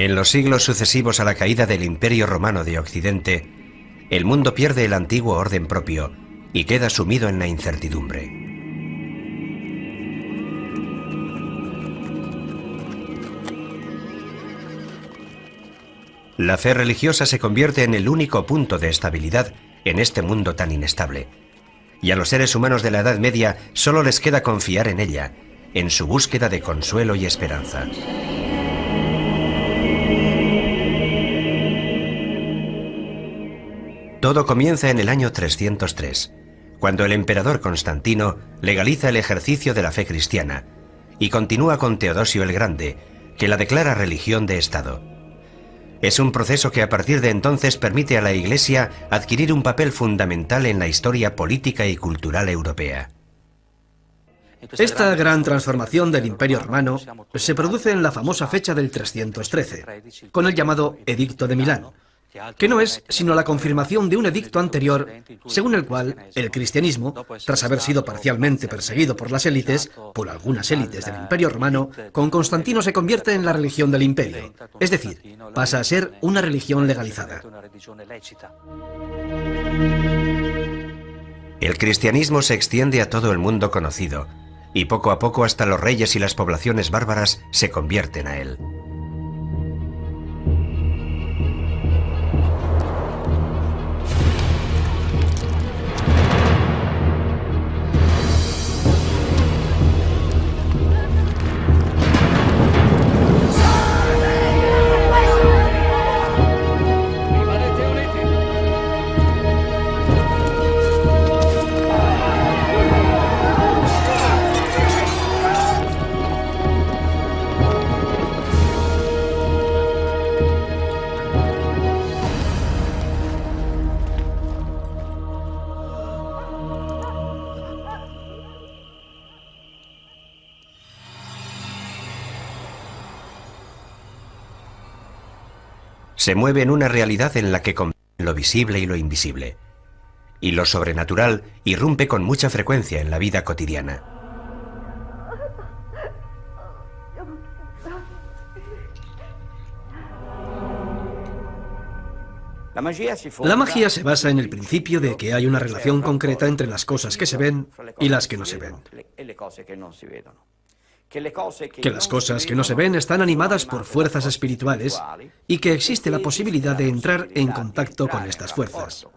En los siglos sucesivos a la caída del Imperio Romano de Occidente, el mundo pierde el antiguo orden propio y queda sumido en la incertidumbre. La fe religiosa se convierte en el único punto de estabilidad en este mundo tan inestable. Y a los seres humanos de la Edad Media solo les queda confiar en ella, en su búsqueda de consuelo y esperanza. Todo comienza en el año 303, cuando el emperador Constantino legaliza el ejercicio de la fe cristiana y continúa con Teodosio el Grande, que la declara religión de Estado. Es un proceso que a partir de entonces permite a la Iglesia adquirir un papel fundamental en la historia política y cultural europea. Esta gran transformación del Imperio Romano se produce en la famosa fecha del 313, con el llamado Edicto de Milán, que no es sino la confirmación de un edicto anterior, según el cual el cristianismo, tras haber sido parcialmente perseguido por las élites, por algunas élites del Imperio Romano, con Constantino se convierte en la religión del imperio, es decir, pasa a ser una religión legalizada. El cristianismo se extiende a todo el mundo conocido, y poco a poco hasta los reyes y las poblaciones bárbaras se convierten a él. Se mueve en una realidad en la que conviven lo visible y lo invisible, y lo sobrenatural irrumpe con mucha frecuencia en la vida cotidiana. La magia se basa en el principio de que hay una relación concreta entre las cosas que se ven y las que no se ven. Que las cosas que no se ven están animadas por fuerzas espirituales y que existe la posibilidad de entrar en contacto con estas fuerzas.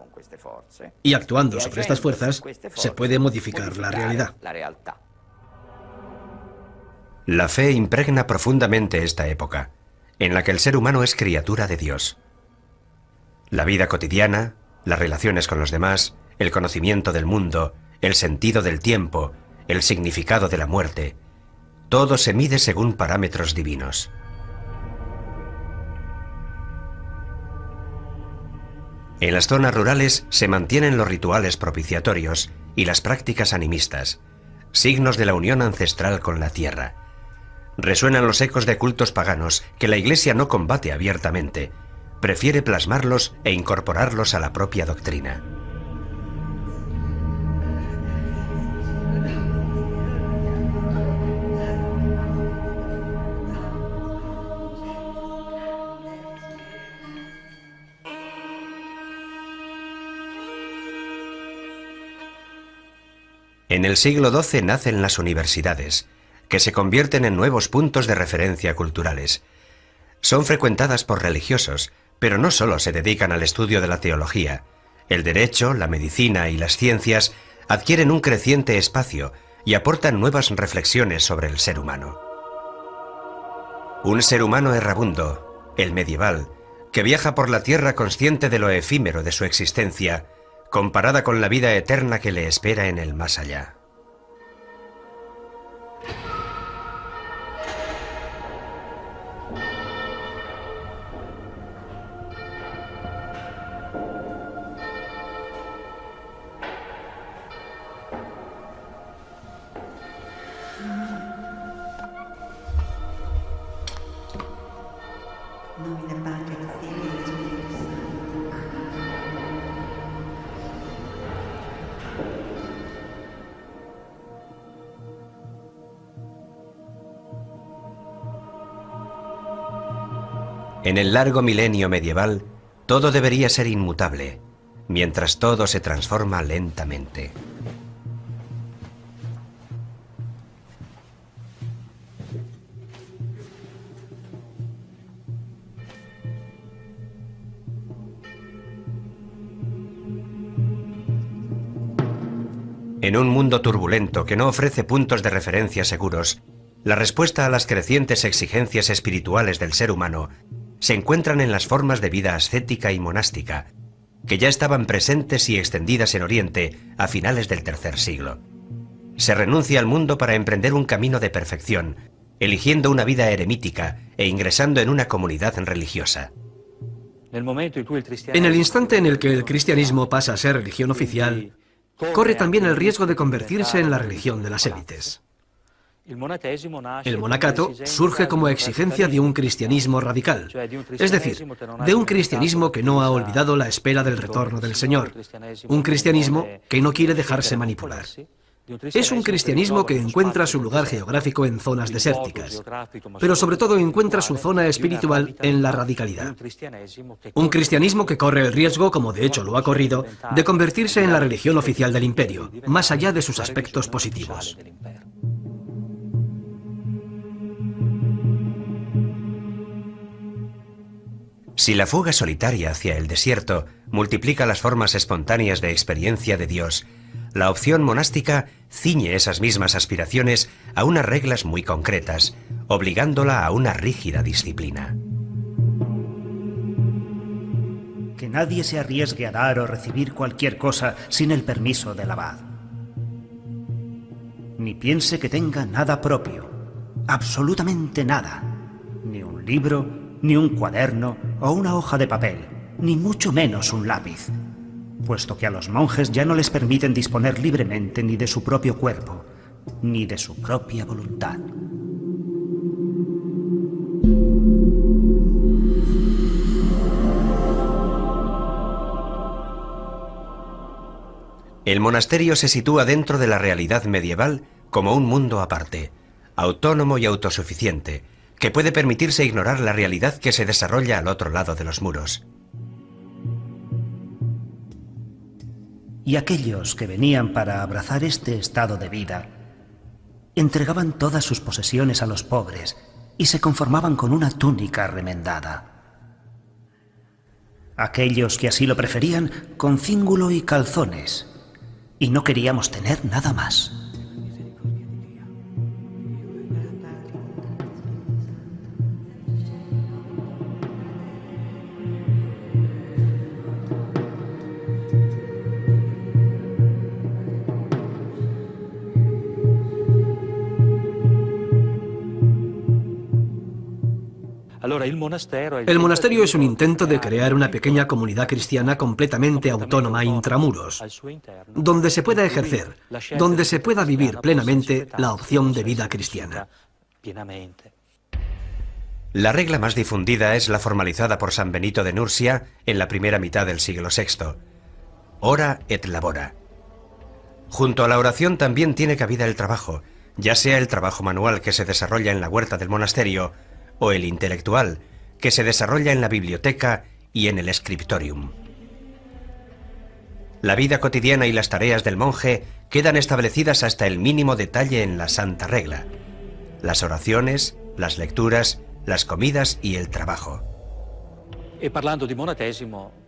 Y actuando sobre estas fuerzas se puede modificar la realidad. La fe impregna profundamente esta época, en la que el ser humano es criatura de Dios. La vida cotidiana, las relaciones con los demás, el conocimiento del mundo, el sentido del tiempo, el significado de la muerte, todo se mide según parámetros divinos. En las zonas rurales se mantienen los rituales propiciatorios y las prácticas animistas, signos de la unión ancestral con la tierra. Resuenan los ecos de cultos paganos que la Iglesia no combate abiertamente, prefiere plasmarlos e incorporarlos a la propia doctrina. En el siglo XII nacen las universidades, que se convierten en nuevos puntos de referencia culturales. Son frecuentadas por religiosos, pero no solo se dedican al estudio de la teología. El derecho, la medicina y las ciencias adquieren un creciente espacio y aportan nuevas reflexiones sobre el ser humano. Un ser humano errabundo, el medieval, que viaja por la tierra consciente de lo efímero de su existencia, comparada con la vida eterna que le espera en el más allá. En el largo milenio medieval, todo debería ser inmutable, mientras todo se transforma lentamente. En un mundo turbulento que no ofrece puntos de referencia seguros, la respuesta a las crecientes exigencias espirituales del ser humano se encuentran en las formas de vida ascética y monástica, que ya estaban presentes y extendidas en Oriente a finales del tercer siglo. Se renuncia al mundo para emprender un camino de perfección, eligiendo una vida eremítica e ingresando en una comunidad religiosa. En el instante en el que el cristianismo pasa a ser religión oficial, corre también el riesgo de convertirse en la religión de las élites. El monacato surge como exigencia de un cristianismo radical, es decir, de un cristianismo que no ha olvidado la espera del retorno del Señor, un cristianismo que no quiere dejarse manipular. Es un cristianismo que encuentra su lugar geográfico en zonas desérticas, pero sobre todo encuentra su zona espiritual en la radicalidad. Un cristianismo que corre el riesgo, como de hecho lo ha corrido, de convertirse en la religión oficial del imperio, más allá de sus aspectos positivos. Si la fuga solitaria hacia el desierto multiplica las formas espontáneas de experiencia de Dios, la opción monástica ciñe esas mismas aspiraciones a unas reglas muy concretas, obligándola a una rígida disciplina. Que nadie se arriesgue a dar o recibir cualquier cosa sin el permiso del abad. Ni piense que tenga nada propio, absolutamente nada, ni un libro, ni un cuaderno o una hoja de papel, ni mucho menos un lápiz, puesto que a los monjes ya no les permiten disponer libremente ni de su propio cuerpo, ni de su propia voluntad. El monasterio se sitúa dentro de la realidad medieval como un mundo aparte, autónomo y autosuficiente, que puede permitirse ignorar la realidad que se desarrolla al otro lado de los muros. Y aquellos que venían para abrazar este estado de vida entregaban todas sus posesiones a los pobres y se conformaban con una túnica remendada. Aquellos que así lo preferían, con cíngulo y calzones, y no queríamos tener nada más. El monasterio es un intento de crear una pequeña comunidad cristiana completamente autónoma intramuros, donde se pueda ejercer, donde se pueda vivir plenamente la opción de vida cristiana. La regla más difundida es la formalizada por San Benito de Nursia en la primera mitad del siglo VI. Ora et labora. Junto a la oración también tiene cabida el trabajo, ya sea el trabajo manual que se desarrolla en la huerta del monasterio, o el intelectual, que se desarrolla en la biblioteca y en el scriptorium. La vida cotidiana y las tareas del monje quedan establecidas hasta el mínimo detalle en la Santa Regla: las oraciones, las lecturas, las comidas y el trabajo.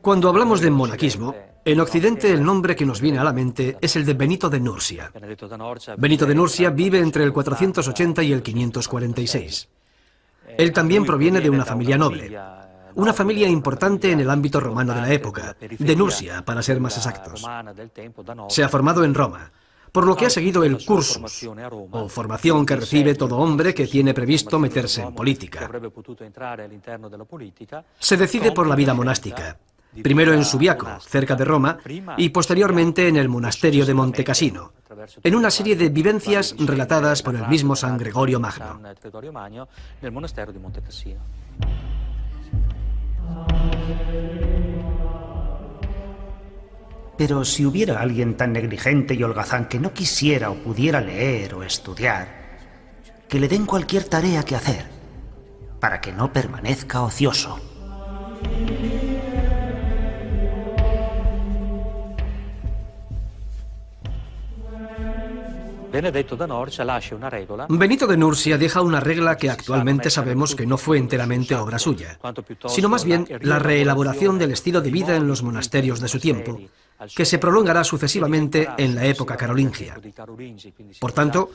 Cuando hablamos de monaquismo, en Occidente el nombre que nos viene a la mente es el de Benito de Nursia. Benito de Nursia vive entre el 480 y el 546. Él también proviene de una familia noble, una familia importante en el ámbito romano de la época, de Nursia, para ser más exactos. Se ha formado en Roma, por lo que ha seguido el cursus, o formación que recibe todo hombre que tiene previsto meterse en política. Se decide por la vida monástica, primero en Subiaco, cerca de Roma, y posteriormente en el monasterio de Montecassino, en una serie de vivencias relatadas por el mismo San Gregorio Magno. Pero si hubiera alguien tan negligente y holgazán que no quisiera o pudiera leer o estudiar, que le den cualquier tarea que hacer, para que no permanezca ocioso. Benito de Nursia deja una regla que actualmente sabemos que no fue enteramente obra suya, sino más bien la reelaboración del estilo de vida en los monasterios de su tiempo, que se prolongará sucesivamente en la época carolingia. Por tanto,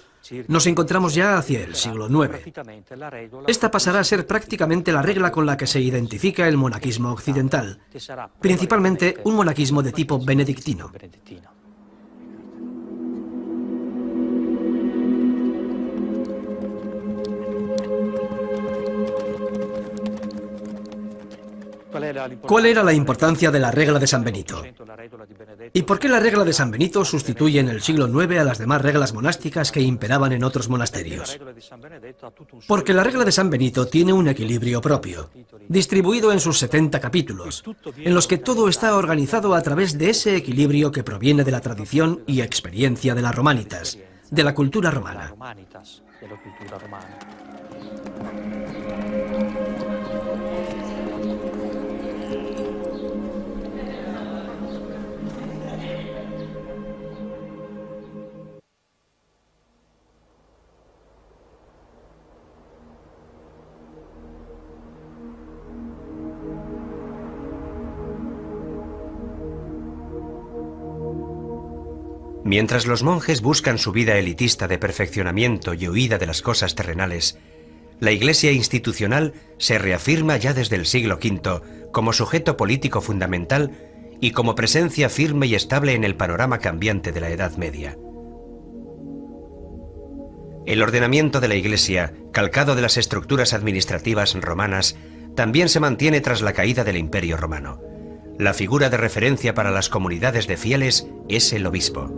nos encontramos ya hacia el siglo IX. Esta pasará a ser prácticamente la regla con la que se identifica el monaquismo occidental, principalmente un monaquismo de tipo benedictino. ¿Cuál era la importancia de la regla de San Benito? ¿Y por qué la regla de San Benito sustituye en el siglo IX a las demás reglas monásticas que imperaban en otros monasterios? Porque la regla de San Benito tiene un equilibrio propio, distribuido en sus 70 capítulos, en los que todo está organizado a través de ese equilibrio que proviene de la tradición y experiencia de las romanitas, de la cultura romana. Mientras los monjes buscan su vida elitista de perfeccionamiento y huida de las cosas terrenales, la Iglesia institucional se reafirma ya desde el siglo V como sujeto político fundamental y como presencia firme y estable en el panorama cambiante de la Edad Media. El ordenamiento de la Iglesia, calcado de las estructuras administrativas romanas, también se mantiene tras la caída del Imperio Romano. La figura de referencia para las comunidades de fieles es el obispo.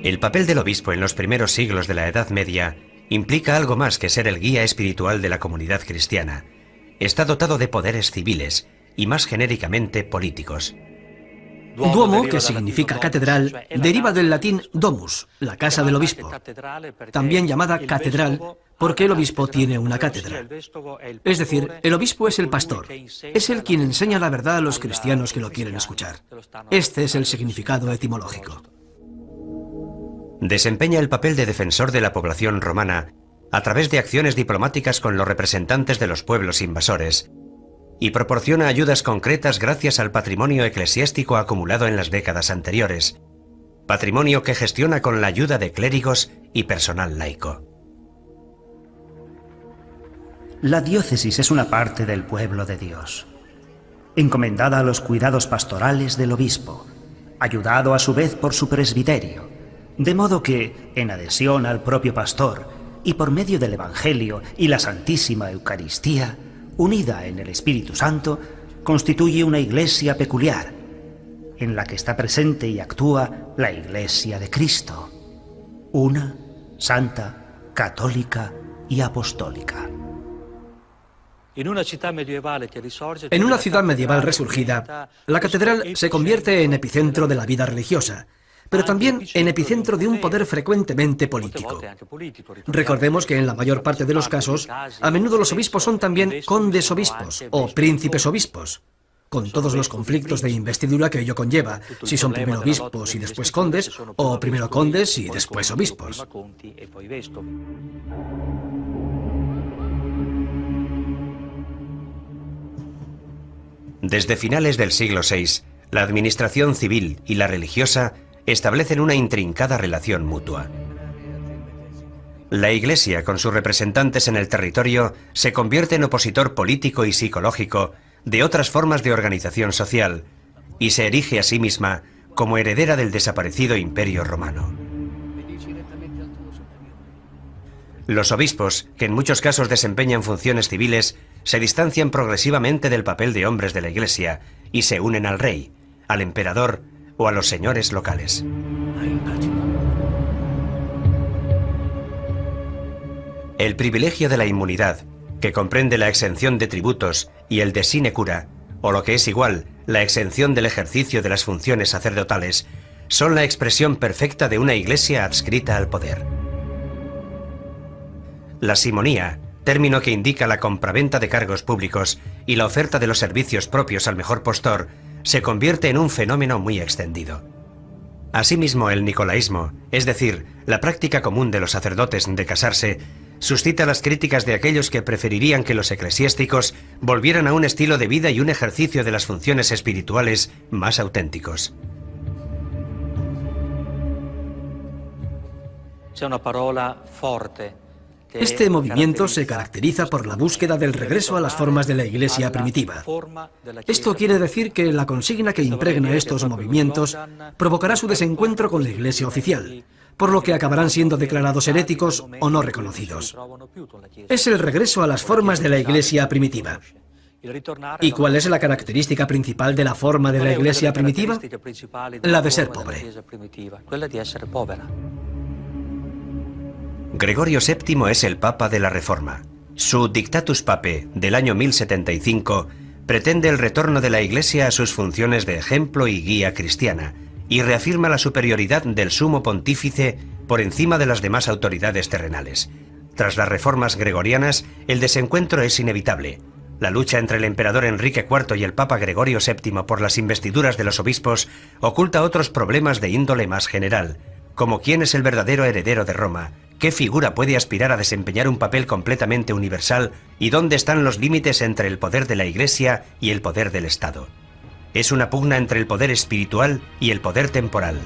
El papel del obispo en los primeros siglos de la Edad Media implica algo más que ser el guía espiritual de la comunidad cristiana. Está dotado de poderes civiles y más genéricamente políticos. Duomo, que significa catedral, deriva del latín domus, la casa del obispo, también llamada catedral porque el obispo tiene una cátedra. Es decir, el obispo es el pastor, es el quien enseña la verdad a los cristianos que lo quieren escuchar. Este es el significado etimológico. Desempeña el papel de defensor de la población romana a través de acciones diplomáticas con los representantes de los pueblos invasores y proporciona ayudas concretas gracias al patrimonio eclesiástico acumulado en las décadas anteriores, patrimonio que gestiona con la ayuda de clérigos y personal laico. La diócesis es una parte del pueblo de Dios, encomendada a los cuidados pastorales del obispo, ayudado a su vez por su presbiterio, de modo que, en adhesión al propio pastor y por medio del Evangelio y la Santísima Eucaristía, unida en el Espíritu Santo, constituye una iglesia peculiar, en la que está presente y actúa la Iglesia de Cristo, una, santa, católica y apostólica. En una ciudad medieval resurgida, la catedral se convierte en epicentro de la vida religiosa, pero también en epicentro de un poder frecuentemente político. Recordemos que en la mayor parte de los casos, a menudo los obispos son también condes obispos o príncipes obispos, con todos los conflictos de investidura que ello conlleva, si son primero obispos y después condes, o primero condes y después obispos. Desde finales del siglo VI, la administración civil y la religiosa establecen una intrincada relación mutua. La Iglesia, con sus representantes en el territorio, se convierte en opositor político y psicológico de otras formas de organización social y se erige a sí misma como heredera del desaparecido Imperio Romano. Los obispos, que en muchos casos desempeñan funciones civiles, se distancian progresivamente del papel de hombres de la Iglesia y se unen al rey, al emperador o a los señores locales. El privilegio de la inmunidad, que comprende la exención de tributos y el de sinecura, o lo que es igual, la exención del ejercicio de las funciones sacerdotales, son la expresión perfecta de una Iglesia adscrita al poder. La simonía, término que indica la compraventa de cargos públicos y la oferta de los servicios propios al mejor postor, se convierte en un fenómeno muy extendido. Asimismo, el nicolaísmo, es decir, la práctica común de los sacerdotes de casarse, suscita las críticas de aquellos que preferirían que los eclesiásticos volvieran a un estilo de vida y un ejercicio de las funciones espirituales más auténticos. Este movimiento se caracteriza por la búsqueda del regreso a las formas de la Iglesia primitiva. Esto quiere decir que la consigna que impregna estos movimientos provocará su desencuentro con la Iglesia oficial, por lo que acabarán siendo declarados heréticos o no reconocidos. Es el regreso a las formas de la Iglesia primitiva. ¿Y cuál es la característica principal de la forma de la Iglesia primitiva? La de ser pobre. Gregorio VII es el Papa de la Reforma. Su Dictatus Papae del año 1075 pretende el retorno de la Iglesia a sus funciones de ejemplo y guía cristiana y reafirma la superioridad del sumo pontífice por encima de las demás autoridades terrenales. Tras las reformas gregorianas, el desencuentro es inevitable. La lucha entre el emperador Enrique IV y el Papa Gregorio VII por las investiduras de los obispos oculta otros problemas de índole más general, como quién es el verdadero heredero de Roma, qué figura puede aspirar a desempeñar un papel completamente universal y dónde están los límites entre el poder de la Iglesia y el poder del Estado. Es una pugna entre el poder espiritual y el poder temporal.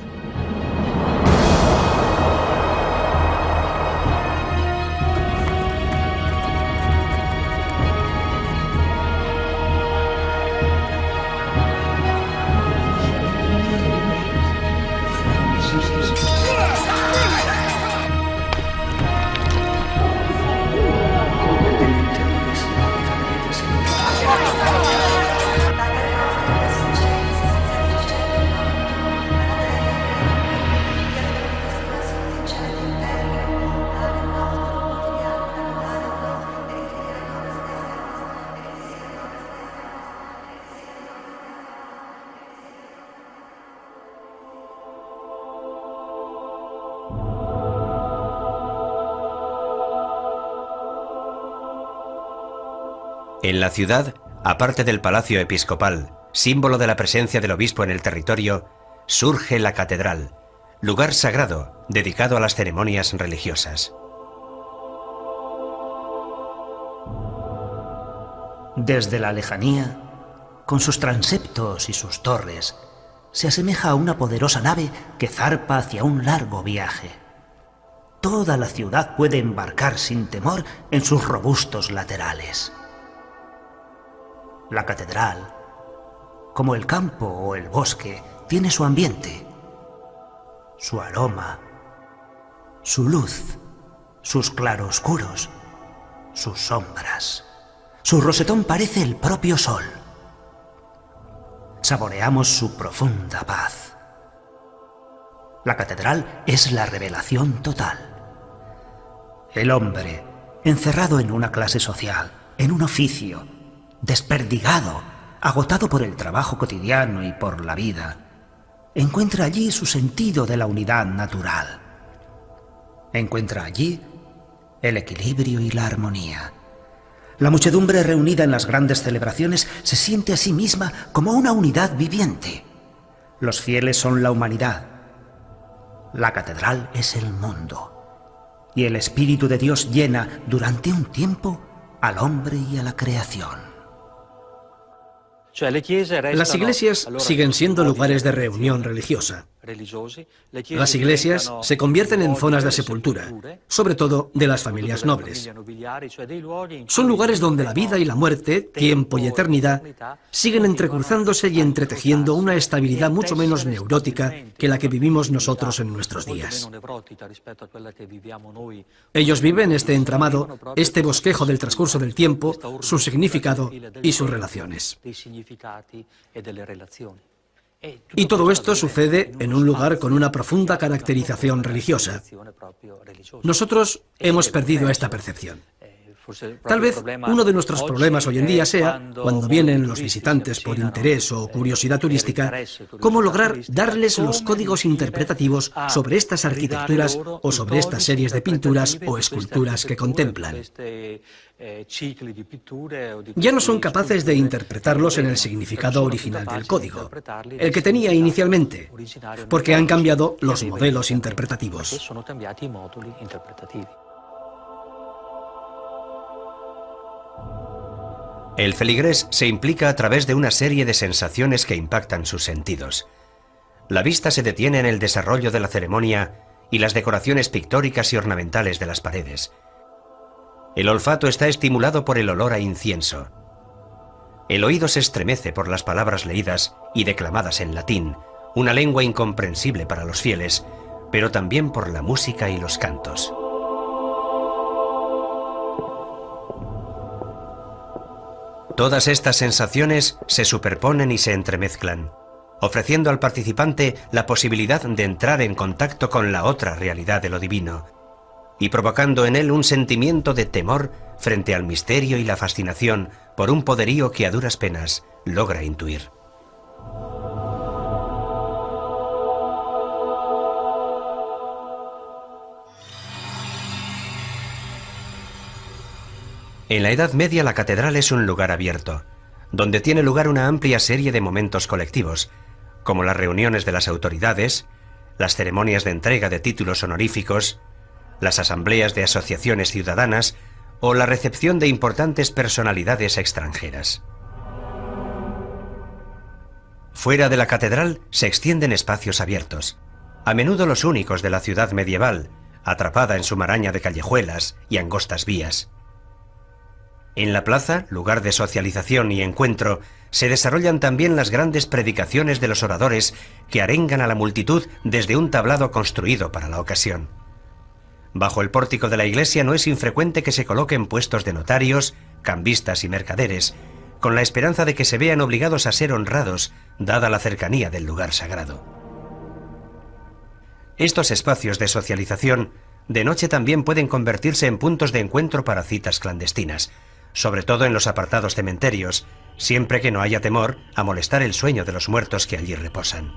En la ciudad, aparte del palacio episcopal, símbolo de la presencia del obispo en el territorio, surge la catedral, lugar sagrado dedicado a las ceremonias religiosas. Desde la lejanía, con sus transeptos y sus torres, se asemeja a una poderosa nave que zarpa hacia un largo viaje. Toda la ciudad puede embarcar sin temor en sus robustos laterales. La catedral, como el campo o el bosque, tiene su ambiente, su aroma, su luz, sus claroscuros, sus sombras. Su rosetón parece el propio sol. Saboreamos su profunda paz. La catedral es la revelación total. El hombre, encerrado en una clase social, en un oficio, desperdigado, agotado por el trabajo cotidiano y por la vida, encuentra allí su sentido de la unidad natural. Encuentra allí el equilibrio y la armonía. La muchedumbre reunida en las grandes celebraciones se siente a sí misma como una unidad viviente. Los fieles son la humanidad. La catedral es el mundo. Y el Espíritu de Dios llena durante un tiempo al hombre y a la creación. Las iglesias siguen siendo lugares de reunión religiosa. Las iglesias se convierten en zonas de sepultura, sobre todo de las familias nobles. Son lugares donde la vida y la muerte, tiempo y eternidad, siguen entrecruzándose y entretejiendo una estabilidad mucho menos neurótica que la que vivimos nosotros en nuestros días. Ellos viven este entramado, este bosquejo del transcurso del tiempo, su significado y sus relaciones. Y todo esto sucede en un lugar con una profunda caracterización religiosa. Nosotros hemos perdido esta percepción. Tal vez uno de nuestros problemas hoy en día sea, cuando vienen los visitantes por interés o curiosidad turística, cómo lograr darles los códigos interpretativos sobre estas arquitecturas o sobre estas series de pinturas o esculturas que contemplan. Ya no son capaces de interpretarlos en el significado original del código, el que tenía inicialmente, porque han cambiado los modelos interpretativos. El feligrés se implica a través de una serie de sensaciones que impactan sus sentidos. La vista se detiene en el desarrollo de la ceremonia y las decoraciones pictóricas y ornamentales de las paredes. El olfato está estimulado por el olor a incienso. El oído se estremece por las palabras leídas y declamadas en latín, una lengua incomprensible para los fieles, pero también por la música y los cantos. Todas estas sensaciones se superponen y se entremezclan, ofreciendo al participante la posibilidad de entrar en contacto con la otra realidad de lo divino, y provocando en él un sentimiento de temor frente al misterio y la fascinación por un poderío que a duras penas logra intuir. En la Edad Media la catedral es un lugar abierto, donde tiene lugar una amplia serie de momentos colectivos, como las reuniones de las autoridades, las ceremonias de entrega de títulos honoríficos, las asambleas de asociaciones ciudadanas o la recepción de importantes personalidades extranjeras. Fuera de la catedral se extienden espacios abiertos, a menudo los únicos de la ciudad medieval, atrapada en su maraña de callejuelas y angostas vías. En la plaza, lugar de socialización y encuentro, se desarrollan también las grandes predicaciones de los oradores que arengan a la multitud desde un tablado construido para la ocasión. Bajo el pórtico de la iglesia no es infrecuente que se coloquen puestos de notarios, cambistas y mercaderes, con la esperanza de que se vean obligados a ser honrados, dada la cercanía del lugar sagrado. Estos espacios de socialización de noche también pueden convertirse en puntos de encuentro para citas clandestinas, sobre todo en los apartados cementerios, siempre que no haya temor a molestar el sueño de los muertos que allí reposan.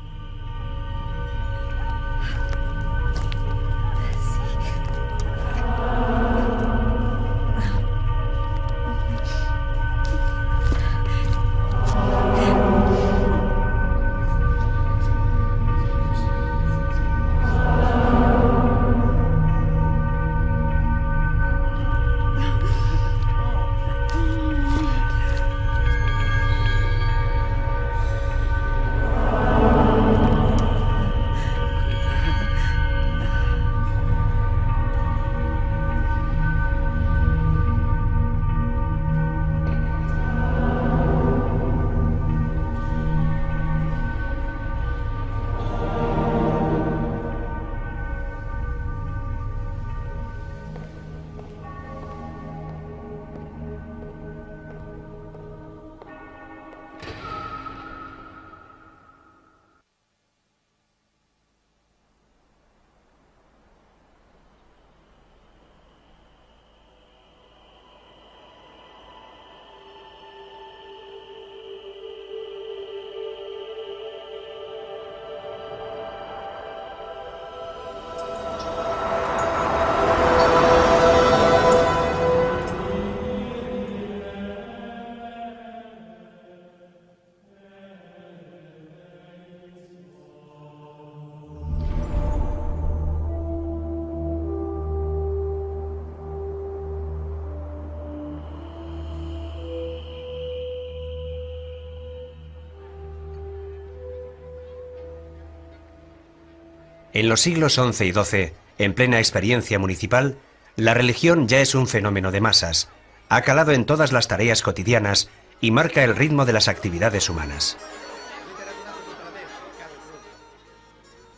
En los siglos XI y XII, en plena experiencia municipal, la religión ya es un fenómeno de masas, ha calado en todas las tareas cotidianas y marca el ritmo de las actividades humanas.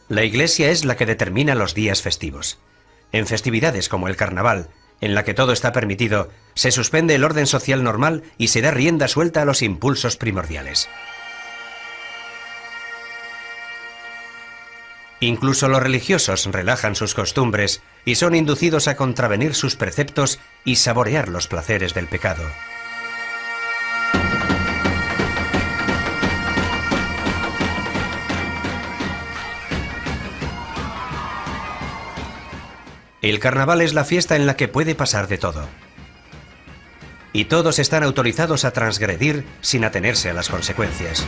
La Iglesia es la que determina los días festivos. En festividades como el Carnaval, en la que todo está permitido, se suspende el orden social normal y se da rienda suelta a los impulsos primordiales. Incluso los religiosos relajan sus costumbres y son inducidos a contravenir sus preceptos y saborear los placeres del pecado. El carnaval es la fiesta en la que puede pasar de todo. Y todos están autorizados a transgredir sin atenerse a las consecuencias.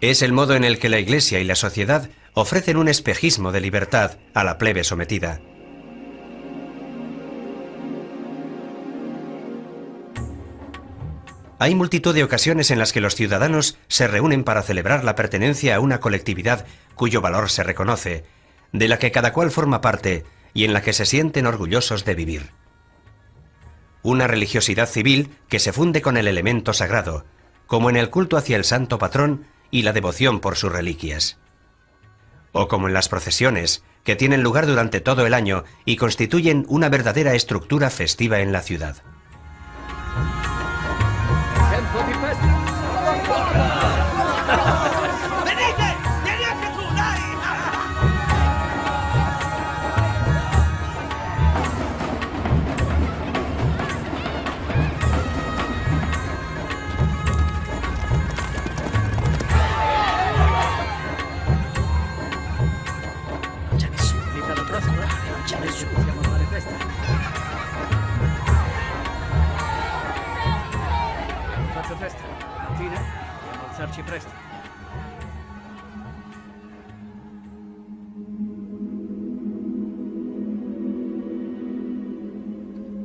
Es el modo en el que la Iglesia y la sociedad ofrecen un espejismo de libertad a la plebe sometida. Hay multitud de ocasiones en las que los ciudadanos se reúnen para celebrar la pertenencia a una colectividad cuyo valor se reconoce, de la que cada cual forma parte y en la que se sienten orgullosos de vivir. Una religiosidad civil que se funde con el elemento sagrado, como en el culto hacia el santo patrón y la devoción por sus reliquias. O como en las procesiones, que tienen lugar durante todo el año y constituyen una verdadera estructura festiva en la ciudad.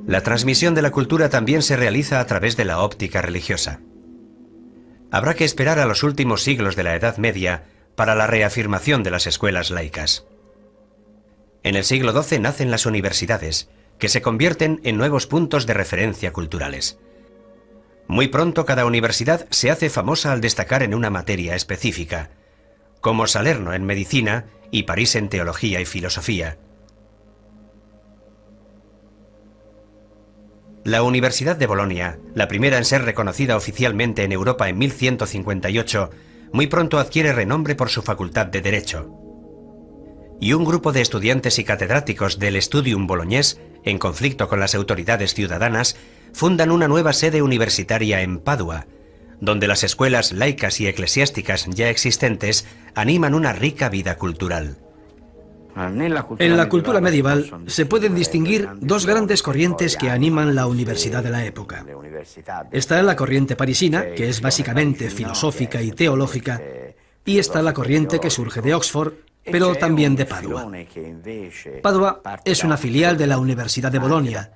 La transmisión de la cultura también se realiza a través de la óptica religiosa. Habrá que esperar a los últimos siglos de la Edad Media para la reafirmación de las escuelas laicas. En el siglo XII nacen las universidades, que se convierten en nuevos puntos de referencia culturales. Muy pronto cada universidad se hace famosa al destacar en una materia específica, como Salerno en medicina y París en teología y filosofía. La Universidad de Bolonia, la primera en ser reconocida oficialmente en Europa en 1158, muy pronto adquiere renombre por su facultad de Derecho. Y un grupo de estudiantes y catedráticos del Studium Bolognés, en conflicto con las autoridades ciudadanas, fundan una nueva sede universitaria en Padua, donde las escuelas laicas y eclesiásticas ya existentes animan una rica vida cultural. En la cultura medieval se pueden distinguir dos grandes corrientes que animan la universidad de la época. Está la corriente parisina, que es básicamente filosófica y teológica, y está la corriente que surge de Oxford, pero también de Padua. Padua es una filial de la Universidad de Bolonia,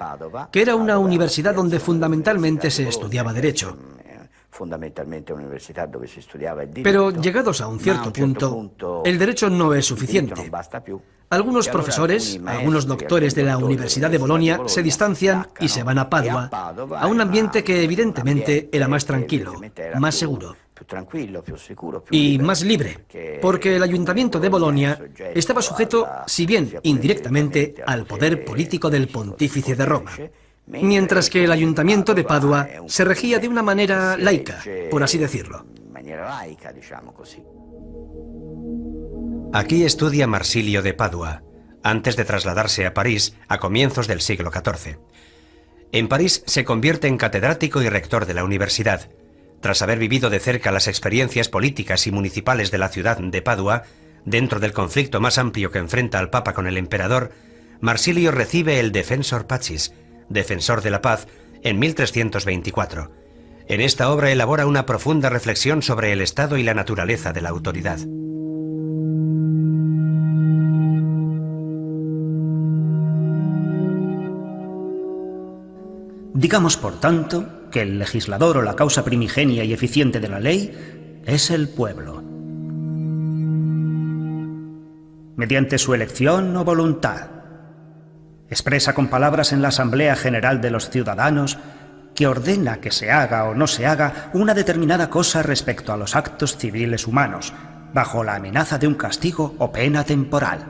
que era una universidad donde fundamentalmente se estudiaba Derecho. Pero llegados a un cierto punto, el derecho no es suficiente. Algunos profesores, algunos doctores de la Universidad de Bolonia se distancian y se van a Padua, a un ambiente que evidentemente era más tranquilo, más seguro y más libre, porque el ayuntamiento de Bolonia estaba sujeto, si bien indirectamente, al poder político del pontífice de Roma, mientras que el ayuntamiento de Padua se regía de una manera laica, por así decirlo. Aquí estudia Marsilio de Padua, antes de trasladarse a París a comienzos del siglo XIV. En París se convierte en catedrático y rector de la universidad. Tras haber vivido de cerca las experiencias políticas y municipales de la ciudad de Padua, dentro del conflicto más amplio que enfrenta al Papa con el emperador, Marsilio recibe el Defensor Pacis, defensor de la paz, en 1324. En esta obra elabora una profunda reflexión sobre el estado y la naturaleza de la autoridad. Digamos, por tanto, que el legislador o la causa primigenia y eficiente de la ley es el pueblo. Mediante su elección o voluntad, expresa con palabras en la Asamblea General de los Ciudadanos que ordena que se haga o no se haga una determinada cosa respecto a los actos civiles humanos, bajo la amenaza de un castigo o pena temporal.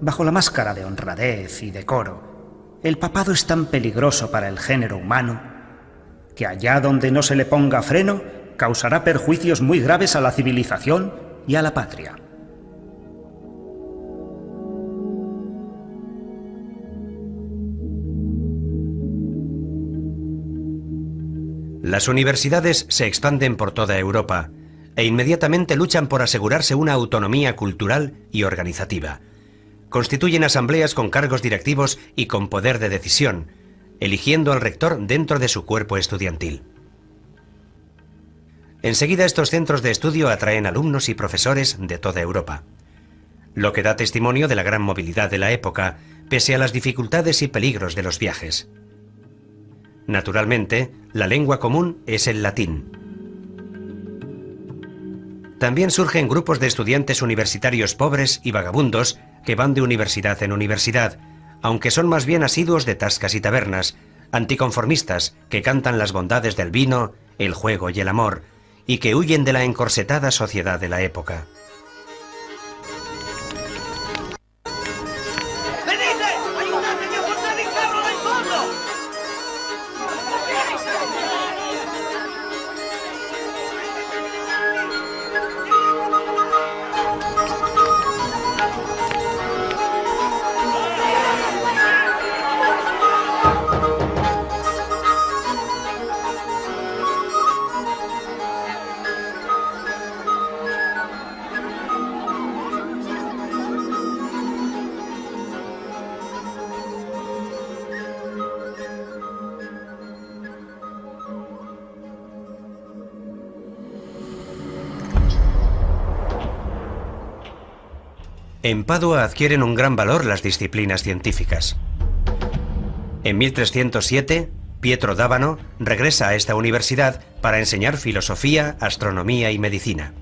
Bajo la máscara de honradez y decoro, el papado es tan peligroso para el género humano que allá donde no se le ponga freno, causará perjuicios muy graves a la civilización y a la patria. Las universidades se expanden por toda Europa e inmediatamente luchan por asegurarse una autonomía cultural y organizativa. Constituyen asambleas con cargos directivos y con poder de decisión, eligiendo al rector dentro de su cuerpo estudiantil. Enseguida estos centros de estudio atraen alumnos y profesores de toda Europa, lo que da testimonio de la gran movilidad de la época, pese a las dificultades y peligros de los viajes. Naturalmente, la lengua común es el latín. También surgen grupos de estudiantes universitarios pobres y vagabundos que van de universidad en universidad, aunque son más bien asiduos de tascas y tabernas, anticonformistas que cantan las bondades del vino, el juego y el amor, y que huyen de la encorsetada sociedad de la época. En Padua adquieren un gran valor las disciplinas científicas. En 1307, Pietro d'Abano regresa a esta universidad para enseñar filosofía, astronomía y medicina.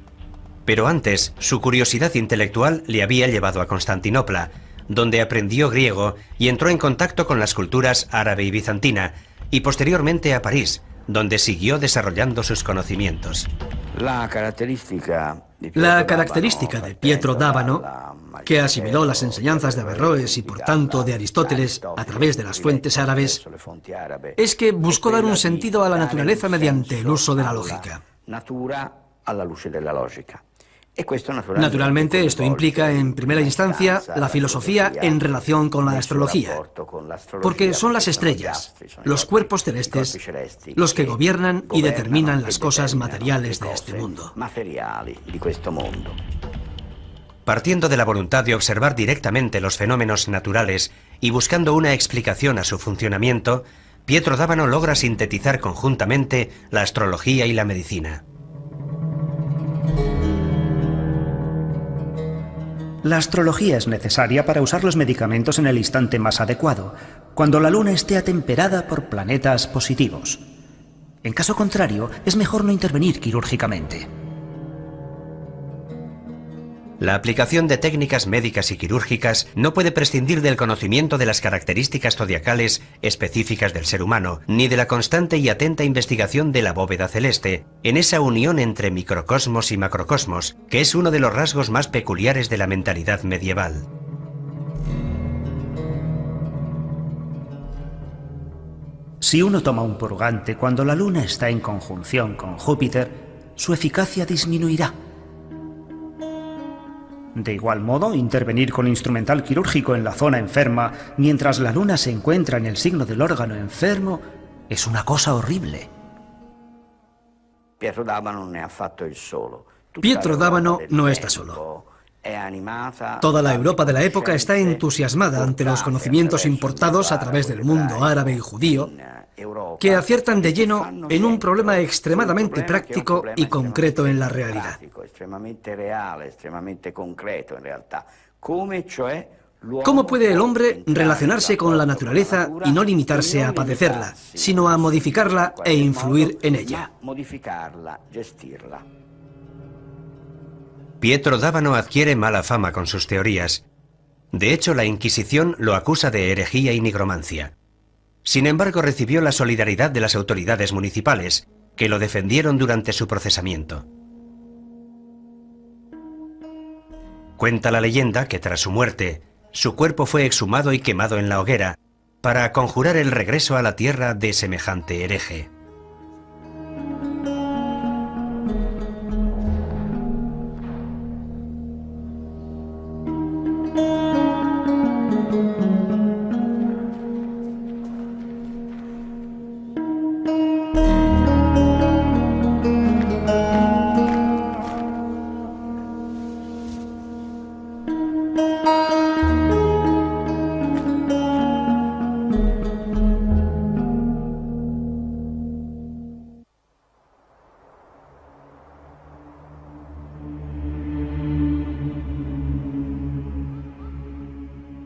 Pero antes, su curiosidad intelectual le había llevado a Constantinopla, donde aprendió griego y entró en contacto con las culturas árabe y bizantina, y posteriormente a París, donde siguió desarrollando sus conocimientos. La característica de Pietro d'Abano, que asimiló las enseñanzas de Averroes y por tanto de Aristóteles a través de las fuentes árabes, es que buscó dar un sentido a la naturaleza mediante el uso de la lógica. Naturalmente, esto implica, en primera instancia, la filosofía en relación con la astrología, porque son las estrellas, los cuerpos celestes, los que gobiernan y determinan las cosas materiales de este mundo. Partiendo de la voluntad de observar directamente los fenómenos naturales y buscando una explicación a su funcionamiento, Pietro d'Abano logra sintetizar conjuntamente la astrología y la medicina. La astrología es necesaria para usar los medicamentos en el instante más adecuado, cuando la luna esté atemperada por planetas positivos. En caso contrario, es mejor no intervenir quirúrgicamente. La aplicación de técnicas médicas y quirúrgicas no puede prescindir del conocimiento de las características zodiacales específicas del ser humano, ni de la constante y atenta investigación de la bóveda celeste, en esa unión entre microcosmos y macrocosmos, que es uno de los rasgos más peculiares de la mentalidad medieval. Si uno toma un purgante cuando la luna está en conjunción con Júpiter, su eficacia disminuirá. De igual modo, intervenir con instrumental quirúrgico en la zona enferma mientras la luna se encuentra en el signo del órgano enfermo es una cosa horrible. Pietro d'Abano non è affatto il solo. Pietro d'Abano no está solo. Toda la Europa de la época está entusiasmada ante los conocimientos importados a través del mundo árabe y judío, que aciertan de lleno en un problema extremadamente práctico y concreto en la realidad. ¿Cómo puede el hombre relacionarse con la naturaleza y no limitarse a padecerla, sino a modificarla e influir en ella? Pietro d'Abano adquiere mala fama con sus teorías. De hecho, la Inquisición lo acusa de herejía y nigromancia. Sin embargo, recibió la solidaridad de las autoridades municipales, que lo defendieron durante su procesamiento. Cuenta la leyenda que tras su muerte, su cuerpo fue exhumado y quemado en la hoguera, para conjurar el regreso a la tierra de semejante hereje.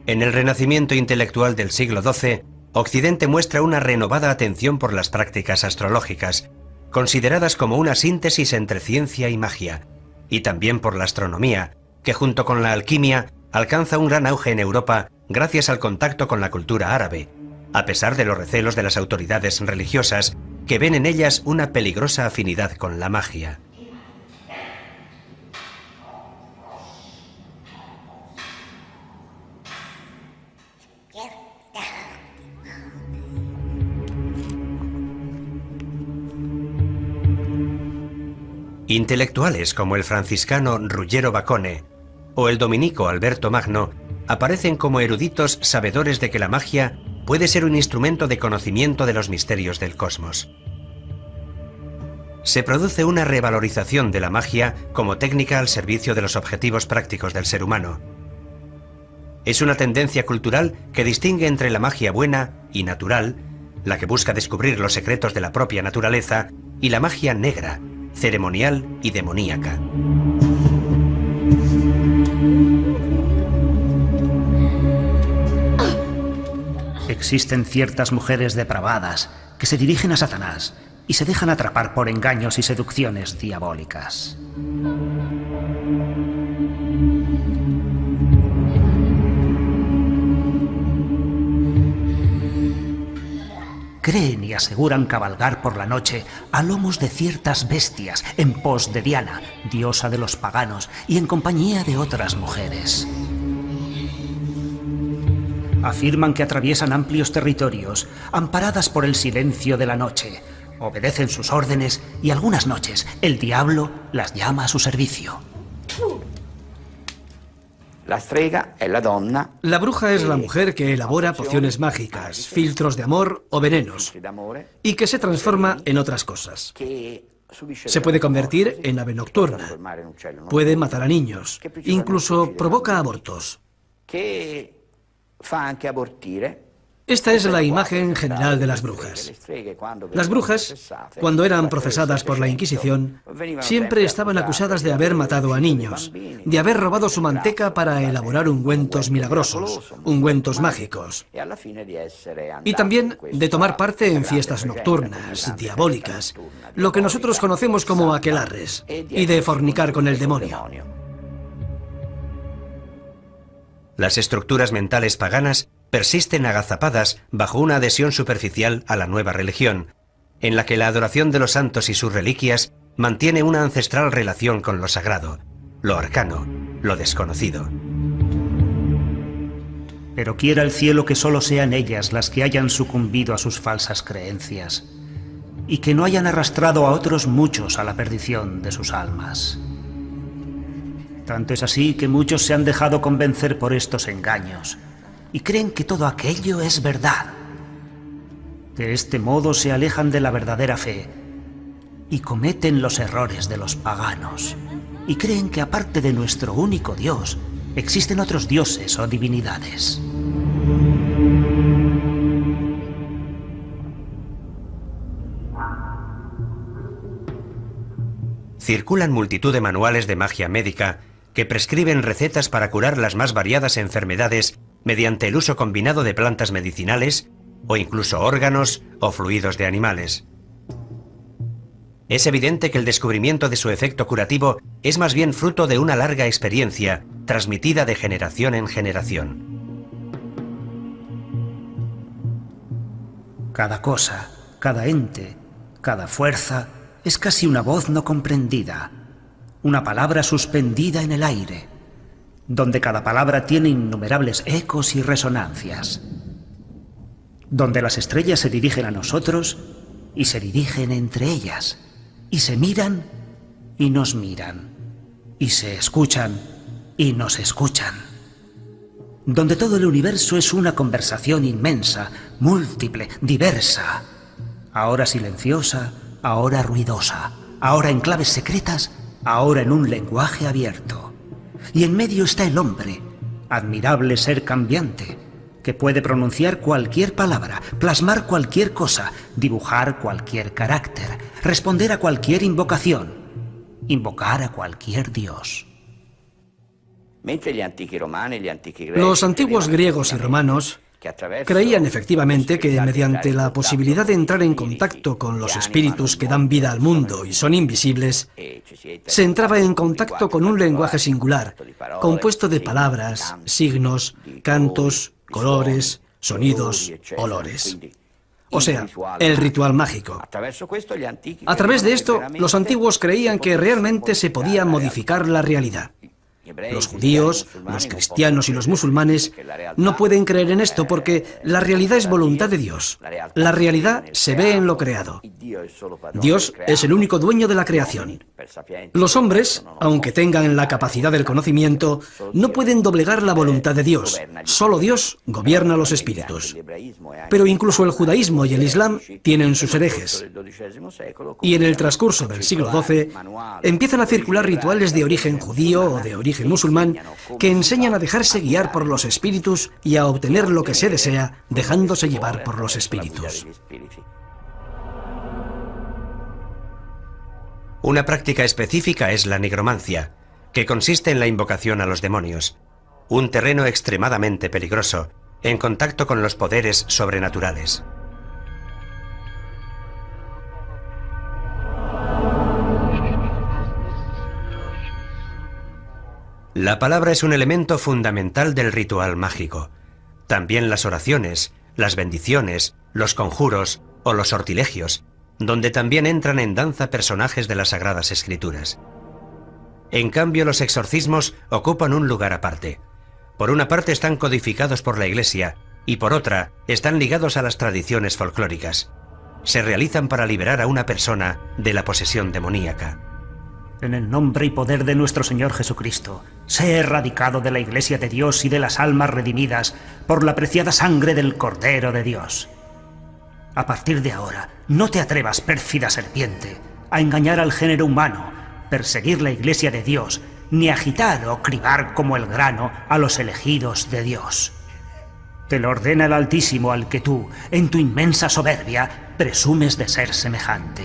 En el renacimiento intelectual del siglo XII, Occidente muestra una renovada atención por las prácticas astrológicas, consideradas como una síntesis entre ciencia y magia, y también por la astronomía, que junto con la alquimia alcanza un gran auge en Europa gracias al contacto con la cultura árabe, a pesar de los recelos de las autoridades religiosas, que ven en ellas una peligrosa afinidad con la magia. Intelectuales como el franciscano Ruggiero Bacone o el dominico Alberto Magno aparecen como eruditos sabedores de que la magia puede ser un instrumento de conocimiento de los misterios del cosmos. Se produce una revalorización de la magia como técnica al servicio de los objetivos prácticos del ser humano. Es una tendencia cultural que distingue entre la magia buena y natural, la que busca descubrir los secretos de la propia naturaleza, y la magia negra, ceremonial y demoníaca. Existen ciertas mujeres depravadas que se dirigen a Satanás y se dejan atrapar por engaños y seducciones diabólicas. Creen y aseguran cabalgar por la noche a lomos de ciertas bestias en pos de Diana, diosa de los paganos, y en compañía de otras mujeres. Afirman que atraviesan amplios territorios, amparadas por el silencio de la noche, obedecen sus órdenes y algunas noches el diablo las llama a su servicio. La bruja es la mujer que elabora pociones mágicas, filtros de amor o venenos, y que se transforma en otras cosas. Se puede convertir en ave nocturna, puede matar a niños, incluso provoca abortos. Esta es la imagen general de las brujas. Las brujas, cuando eran procesadas por la Inquisición, siempre estaban acusadas de haber matado a niños, de haber robado su manteca para elaborar ungüentos milagrosos, ungüentos mágicos, y también de tomar parte en fiestas nocturnas, diabólicas, lo que nosotros conocemos como aquelarres, y de fornicar con el demonio. Las estructuras mentales paganas persisten agazapadas bajo una adhesión superficial a la nueva religión, en la que la adoración de los santos y sus reliquias mantiene una ancestral relación con lo sagrado, lo arcano, lo desconocido. Pero quiera el cielo que solo sean ellas las que hayan sucumbido a sus falsas creencias, y que no hayan arrastrado a otros muchos a la perdición de sus almas. Tanto es así que muchos se han dejado convencer por estos engaños, y creen que todo aquello es verdad. De este modo se alejan de la verdadera fe y cometen los errores de los paganos. y creen que aparte de nuestro único Dios, existen otros dioses o divinidades. Circulan multitud de manuales de magia médica que prescriben recetas para curar las más variadas enfermedades mediante el uso combinado de plantas medicinales o incluso órganos o fluidos de animales. Es evidente que el descubrimiento de su efecto curativo es más bien fruto de una larga experiencia transmitida de generación en generación. Cada cosa, cada ente, cada fuerza es casi una voz no comprendida, una palabra suspendida en el aire, donde cada palabra tiene innumerables ecos y resonancias, donde las estrellas se dirigen a nosotros y se dirigen entre ellas, y se miran y nos miran, y se escuchan y nos escuchan, donde todo el universo es una conversación inmensa, múltiple, diversa, ahora silenciosa, ahora ruidosa, ahora en claves secretas, ahora en un lenguaje abierto. Y en medio está el hombre, admirable ser cambiante, que puede pronunciar cualquier palabra, plasmar cualquier cosa, dibujar cualquier carácter, responder a cualquier invocación, invocar a cualquier dios. Los antiguos griegos y romanos creían efectivamente que mediante la posibilidad de entrar en contacto con los espíritus que dan vida al mundo y son invisibles, se entraba en contacto con un lenguaje singular, compuesto de palabras, signos, cantos, colores, sonidos, olores. O sea, el ritual mágico. A través de esto, los antiguos creían que realmente se podía modificar la realidad. Los judíos, los cristianos y los musulmanes no pueden creer en esto porque la realidad es voluntad de Dios. La realidad se ve en lo creado. Dios es el único dueño de la creación. Los hombres, aunque tengan la capacidad del conocimiento, no pueden doblegar la voluntad de Dios. Solo Dios gobierna los espíritus. Pero incluso el judaísmo y el islam tienen sus herejes. Y en el transcurso del siglo XII empiezan a circular rituales de origen judío o de origen musulmán que enseñan a dejarse guiar por los espíritus y a obtener lo que se desea dejándose llevar por los espíritus. Una práctica específica es la nigromancia, que consiste en la invocación a los demonios, un terreno extremadamente peligroso, en contacto con los poderes sobrenaturales. La palabra es un elemento fundamental del ritual mágico. También las oraciones, las bendiciones, los conjuros o los sortilegios, donde también entran en danza personajes de las Sagradas Escrituras. En cambio, los exorcismos ocupan un lugar aparte. Por una parte están codificados por la Iglesia y por otra están ligados a las tradiciones folclóricas. Se realizan para liberar a una persona de la posesión demoníaca. En el nombre y poder de nuestro Señor Jesucristo, sé erradicado de la Iglesia de Dios y de las almas redimidas por la preciada sangre del Cordero de Dios. A partir de ahora, no te atrevas, pérfida serpiente, a engañar al género humano, perseguir la Iglesia de Dios, ni agitar o cribar como el grano a los elegidos de Dios. Te lo ordena el Altísimo al que tú, en tu inmensa soberbia, presumes de ser semejante.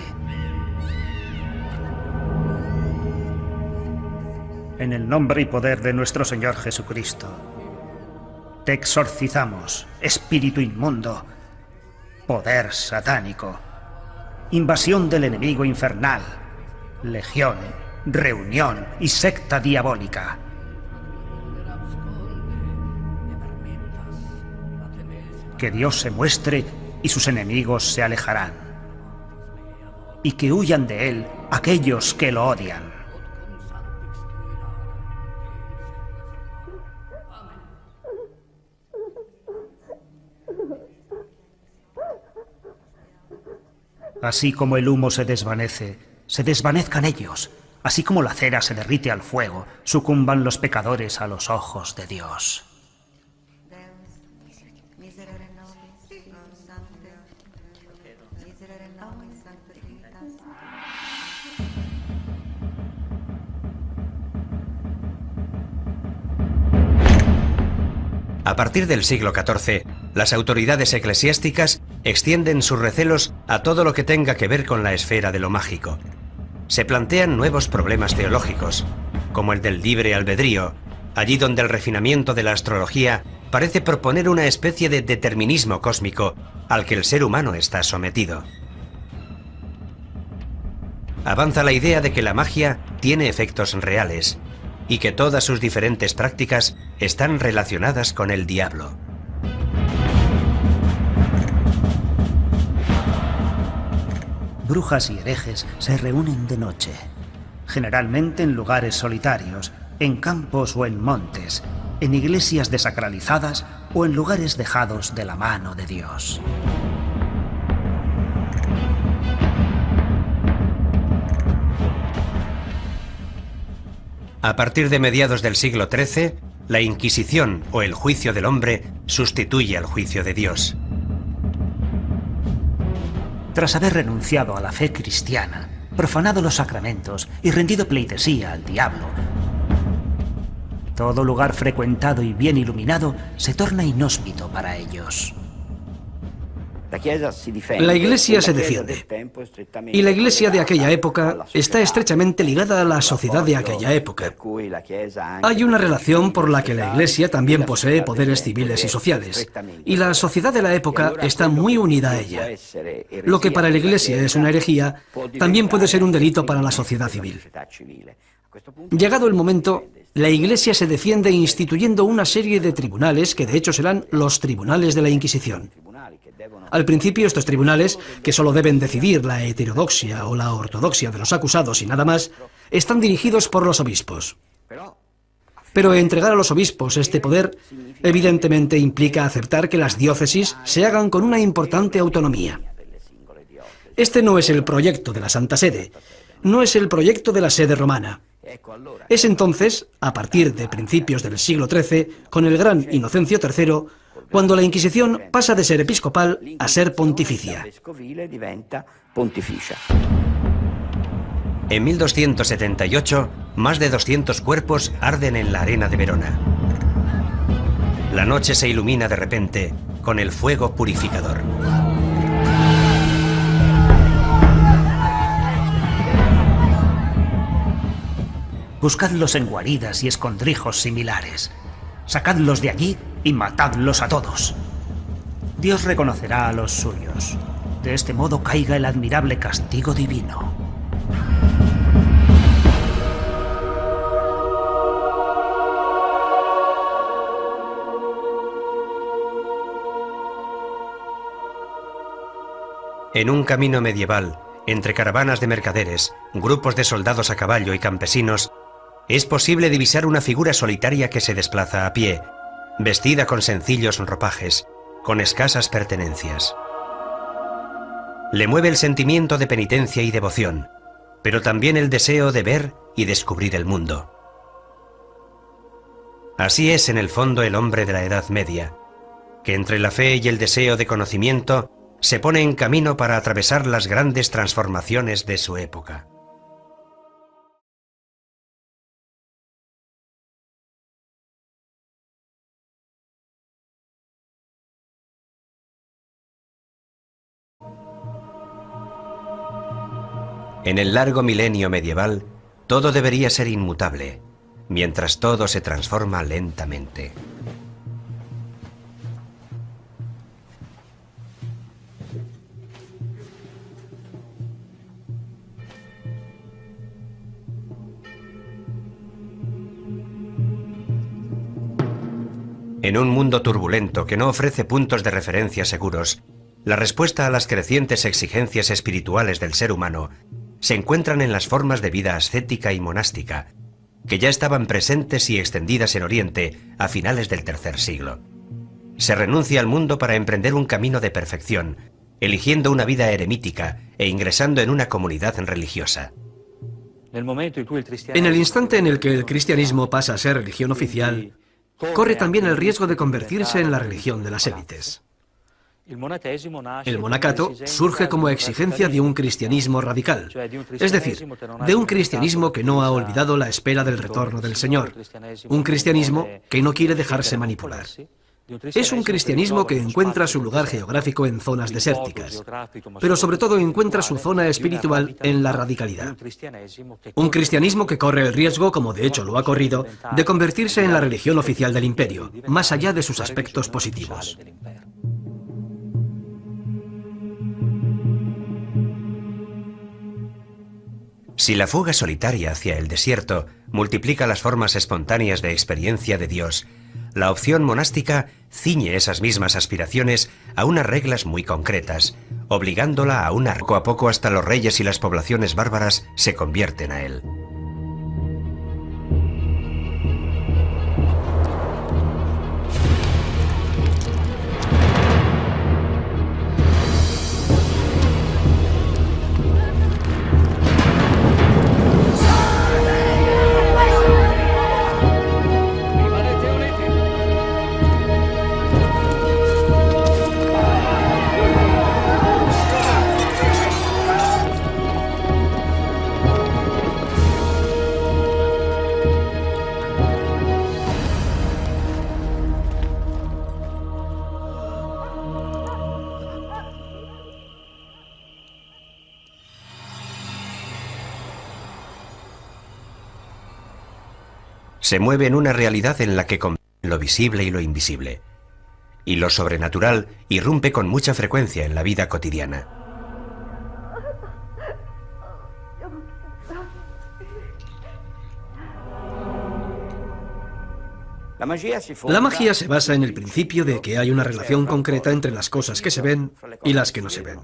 En el nombre y poder de nuestro Señor Jesucristo, te exorcizamos, espíritu inmundo, poder satánico, invasión del enemigo infernal, legión, reunión y secta diabólica. Que Dios se muestre y sus enemigos se alejarán, y que huyan de él aquellos que lo odian. Así como el humo se desvanezcan ellos. Así como la cera se derrite al fuego, sucumban los pecadores a los ojos de Dios. A partir del siglo XIV, las autoridades eclesiásticas extienden sus recelos a todo lo que tenga que ver con la esfera de lo mágico. Se plantean nuevos problemas teológicos, como el del libre albedrío, allí donde el refinamiento de la astrología parece proponer una especie de determinismo cósmico al que el ser humano está sometido. Avanza la idea de que la magia tiene efectos reales y que todas sus diferentes prácticas están relacionadas con el diablo. Brujas y herejes se reúnen de noche, generalmente en lugares solitarios, en campos o en montes, en iglesias desacralizadas o en lugares dejados de la mano de Dios. A partir de mediados del siglo XIII, la Inquisición o el juicio del hombre sustituye al juicio de Dios. Tras haber renunciado a la fe cristiana, profanado los sacramentos y rendido pleitesía al diablo, todo lugar frecuentado y bien iluminado se torna inhóspito para ellos. La Iglesia se defiende, y la Iglesia de aquella época está estrechamente ligada a la sociedad de aquella época. Hay una relación por la que la Iglesia también posee poderes civiles y sociales, y la sociedad de la época está muy unida a ella. Lo que para la Iglesia es una herejía, también puede ser un delito para la sociedad civil. Llegado el momento, la Iglesia se defiende instituyendo una serie de tribunales que de hecho serán los tribunales de la Inquisición. Al principio estos tribunales, que solo deben decidir la heterodoxia o la ortodoxia de los acusados y nada más, están dirigidos por los obispos. Pero entregar a los obispos este poder evidentemente implica aceptar que las diócesis se hagan con una importante autonomía. Este no es el proyecto de la Santa Sede, no es el proyecto de la sede romana. Es entonces, a partir de principios del siglo XIII, con el gran Inocencio III, cuando la Inquisición pasa de ser episcopal a ser pontificia. En 1278, más de 200 cuerpos arden en la arena de Verona. La noche se ilumina de repente con el fuego purificador. Buscadlos en guaridas y escondrijos similares. Sacadlos de allí y matadlos a todos. Dios reconocerá a los suyos. De este modo caiga el admirable castigo divino. En un camino medieval, entre caravanas de mercaderes, grupos de soldados a caballo y campesinos, es posible divisar una figura solitaria que se desplaza a pie, vestida con sencillos ropajes, con escasas pertenencias. Le mueve el sentimiento de penitencia y devoción, pero también el deseo de ver y descubrir el mundo. Así es en el fondo el hombre de la Edad Media, que entre la fe y el deseo de conocimiento se pone en camino para atravesar las grandes transformaciones de su época. En el largo milenio medieval, todo debería ser inmutable, mientras todo se transforma lentamente. En un mundo turbulento que no ofrece puntos de referencia seguros, la respuesta a las crecientes exigencias espirituales del ser humano se encuentran en las formas de vida ascética y monástica, que ya estaban presentes y extendidas en Oriente a finales del III siglo. Se renuncia al mundo para emprender un camino de perfección, eligiendo una vida eremítica e ingresando en una comunidad religiosa. En el instante en el que el cristianismo pasa a ser religión oficial, corre también el riesgo de convertirse en la religión de las élites. El monacato surge como exigencia de un cristianismo radical, es decir, de un cristianismo que no ha olvidado la espera del retorno del Señor, un cristianismo que no quiere dejarse manipular. Es un cristianismo que encuentra su lugar geográfico en zonas desérticas, pero sobre todo encuentra su zona espiritual en la radicalidad. Un cristianismo que corre el riesgo, como de hecho lo ha corrido, de convertirse en la religión oficial del imperio, más allá de sus aspectos positivos. Si la fuga solitaria hacia el desierto multiplica las formas espontáneas de experiencia de Dios, la opción monástica ciñe esas mismas aspiraciones a unas reglas muy concretas, obligándola a una poco a poco hasta los reyes y las poblaciones bárbaras se convierten a él. Se mueve en una realidad en la que conviven lo visible y lo invisible, y lo sobrenatural irrumpe con mucha frecuencia en la vida cotidiana. La magia se basa en el principio de que hay una relación concreta entre las cosas que se ven y las que no se ven.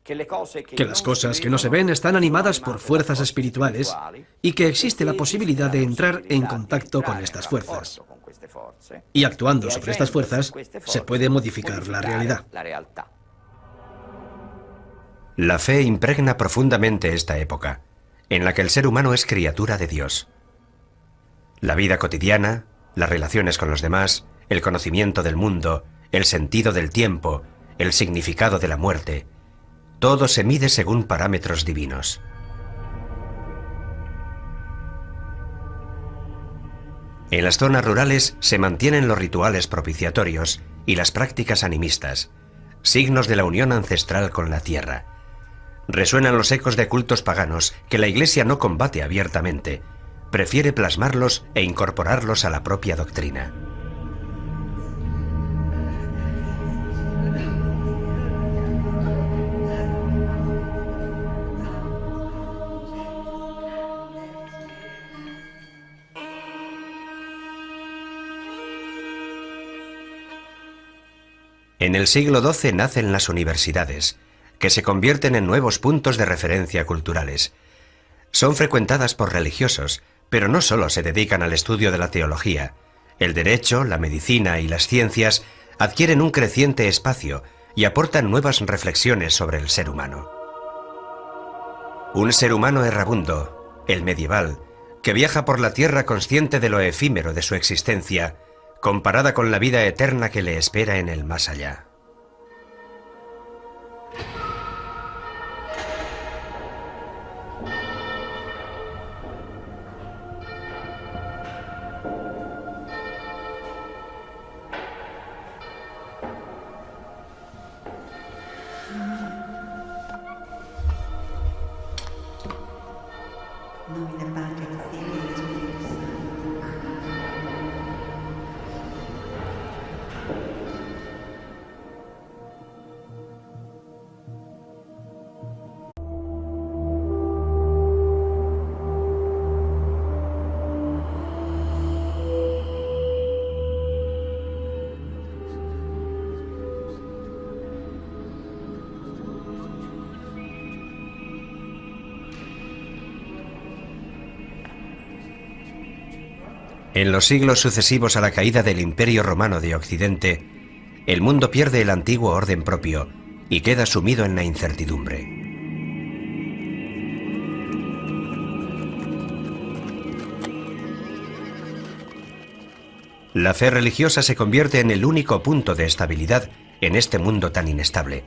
Que las cosas que no se ven están animadas por fuerzas espirituales y que existe la posibilidad de entrar en contacto con estas fuerzas. Y actuando sobre estas fuerzas, se puede modificar la realidad. La fe impregna profundamente esta época, en la que el ser humano es criatura de Dios. La vida cotidiana, las relaciones con los demás, el conocimiento del mundo, el sentido del tiempo, el significado de la muerte, todo se mide según parámetros divinos. En las zonas rurales se mantienen los rituales propiciatorios y las prácticas animistas, signos de la unión ancestral con la tierra. Resuenan los ecos de cultos paganos que la Iglesia no combate abiertamente, prefiere plasmarlos e incorporarlos a la propia doctrina. En el siglo XII nacen las universidades, que se convierten en nuevos puntos de referencia culturales. Son frecuentadas por religiosos, pero no solo se dedican al estudio de la teología. El derecho, la medicina y las ciencias adquieren un creciente espacio y aportan nuevas reflexiones sobre el ser humano. Un ser humano errabundo, el medieval, que viaja por la tierra consciente de lo efímero de su existencia, comparada con la vida eterna que le espera en el más allá. En los siglos sucesivos a la caída del Imperio Romano de Occidente, el mundo pierde el antiguo orden propio y queda sumido en la incertidumbre. La fe religiosa se convierte en el único punto de estabilidad en este mundo tan inestable,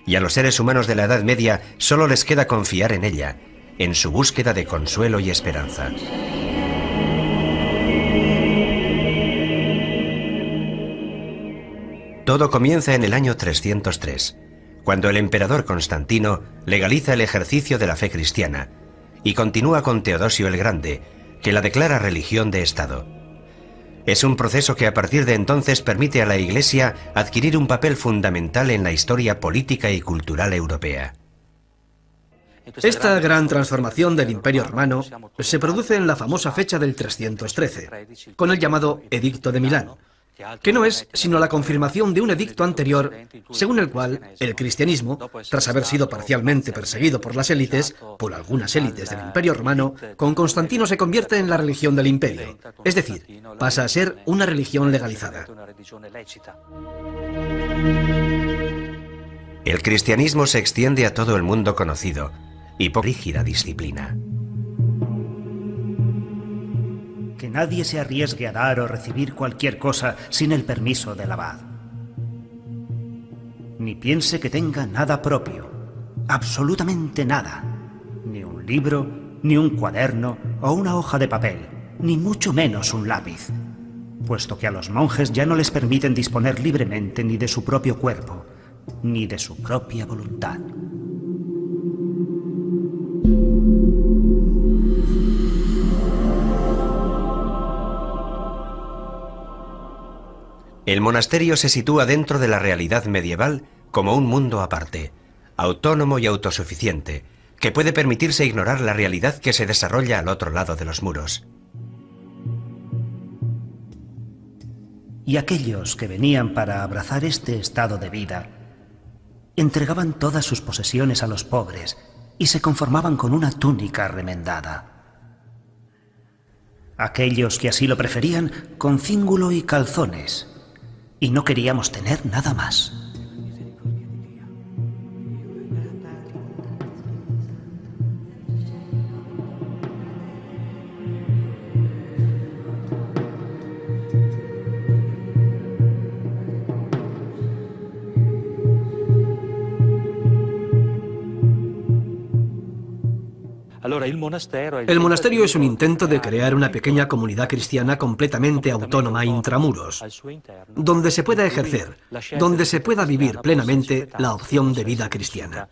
y a los seres humanos de la Edad Media solo les queda confiar en ella, en su búsqueda de consuelo y esperanza. Todo comienza en el año 303, cuando el emperador Constantino legaliza el ejercicio de la fe cristiana y continúa con Teodosio el Grande, que la declara religión de Estado. Es un proceso que a partir de entonces permite a la Iglesia adquirir un papel fundamental en la historia política y cultural europea. Esta gran transformación del Imperio Romano se produce en la famosa fecha del 313, con el llamado Edicto de Milán, que no es sino la confirmación de un edicto anterior, según el cual el cristianismo, tras haber sido parcialmente perseguido por las élites, por algunas élites del Imperio Romano, con Constantino se convierte en la religión del imperio, es decir, pasa a ser una religión legalizada. El cristianismo se extiende a todo el mundo conocido y por rígida disciplina. Que nadie se arriesgue a dar o recibir cualquier cosa sin el permiso del abad. Ni piense que tenga nada propio, absolutamente nada. Ni un libro, ni un cuaderno o una hoja de papel, ni mucho menos un lápiz, puesto que a los monjes ya no les permiten disponer libremente ni de su propio cuerpo, ni de su propia voluntad. El monasterio se sitúa dentro de la realidad medieval como un mundo aparte, autónomo y autosuficiente, que puede permitirse ignorar la realidad que se desarrolla al otro lado de los muros. Y aquellos que venían para abrazar este estado de vida entregaban todas sus posesiones a los pobres y se conformaban con una túnica remendada. Aquellos que así lo preferían, con cíngulo y calzones. Y no queríamos tener nada más. El monasterio es un intento de crear una pequeña comunidad cristiana completamente autónoma intramuros, donde se pueda ejercer, donde se pueda vivir plenamente la opción de vida cristiana.